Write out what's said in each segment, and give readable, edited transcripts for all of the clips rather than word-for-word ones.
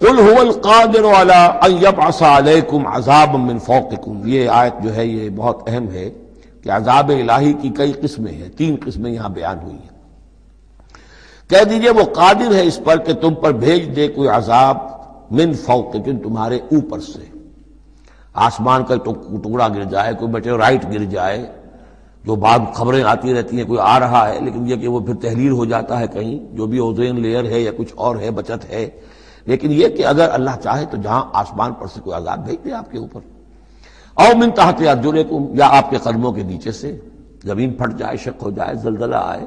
قل هو القادر على ان يبعث عليكم عذابا من فوقكم، یہ آیت جو ہے یہ بہت اہم ہے کہ عذاب الہی کی کئی قسمیں ہیں، 3 قسمیں یہاں بیان ہوئی ہیں۔ کہہ دیجئے وہ قادر ہے اس پر کہ تم پر بھیج دے کوئی عذاب من فوقکم، تمہارے اوپر سے، آسمان کا ٹکڑا گر جائے، کوئی میٹیورائٹ گر جائے، جو بعد خبریں آتی رہتی ہیں کوئی آ رہا ہے، لیکن یہ کہ وہ پھر تحلیل ہو جاتا ہے کہیں، جو بھی اوزون لیئر ہے یا کچھ اور ہے بچت ہے، لیکن یہ کہ اگر اللہ چاہے تو جہاں آسمان پر سے کوئی عذاب بھیج دے آپ کے اوپر، او من تحت ارجلکم، یا آپ کے قدموں کے نیچے سے زمین پھٹ جائے، شق ہو جائے، زلزلہ آئے،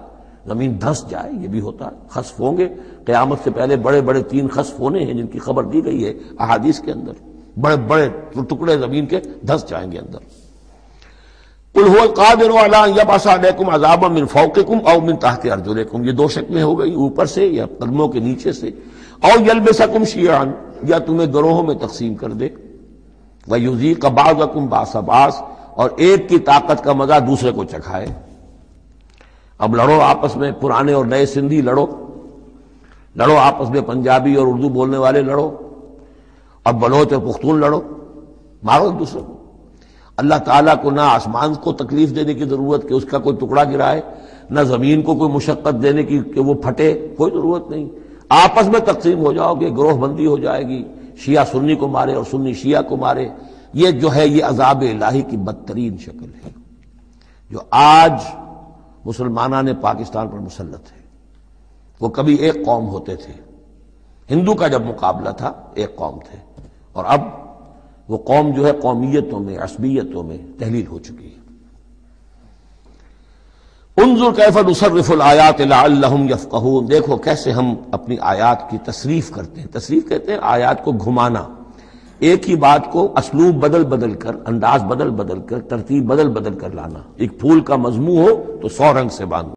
زمین دھنس جائے، یہ بھی ہوتا ہے، خسف ہوں گے، قیامت سے پہلے بڑے بڑے 3 خسف ہونے ہیں جن کی خبر دی گئی ہے احادیث کے اندر، بڑے بڑے ٹکڑے زمین کے دھنس جائیں گے اندر۔ قل هو القادر على ان يبعث عليكم عذابا من فوقكم او من تحت ارجلكم، یہ 2 شکلیں ہو گئی، اوپر سے یا قدموں کے نیچے سے، او يلبسكم شيعا، یا تمہیں گروہوں میں تقسیم کر دے، ويذيق بعضكم بعض بعض، اور ایک کی طاقت کا مزہ دوسرے کو چکھائے۔ اب لڑو آپس میں، پرانے اور نئے سندھی لڑو آپس میں، پنجابی اور اردو بولنے والے لڑو، اور بلوچ اور پختون لڑو، مارو ایک دوسرے کو۔ اللہ تعالیٰ کو نہ آسمان کو تکلیف دینے کی ضرورت کہ اس کا کوئی ٹکڑا گرائے، نہ زمین کو کوئی مشقت دینے کی کہ وہ پھٹے، کوئی ضرورت نہیں، آپس میں تقسیم ہو جاؤ گے، گروہ بندی ہو جائے گی، شیعہ سنی کو مارے اور سنی شیعہ کو مارے۔ یہ جو ہے یہ عذاب الہی کی بدترین شکل ہے جو آج مسلمانان پاکستان پر مسلط ہے۔ وہ کبھی ایک قوم ہوتے تھے، ہندو کا جب مقابلہ تھا ایک قوم تھے، اور اب وہ قوم جو ہے قومیتوں میں، عصبیتوں میں تحلیل ہو چکی ہے۔ انظر کیف نصرف الآیات لعلہم یفقہون، دیکھو کیسے ہم اپنی آیات کی تصریف کرتے ہیں۔ تصریف کہتے ہیں آیات کو گھمانا، ایک ہی بات کو اسلوب بدل کر، انداز بدل کر، ترتیب بدل کر لانا۔ ایک پھول کا مضمون ہو تو 100 رنگ سے باندھو۔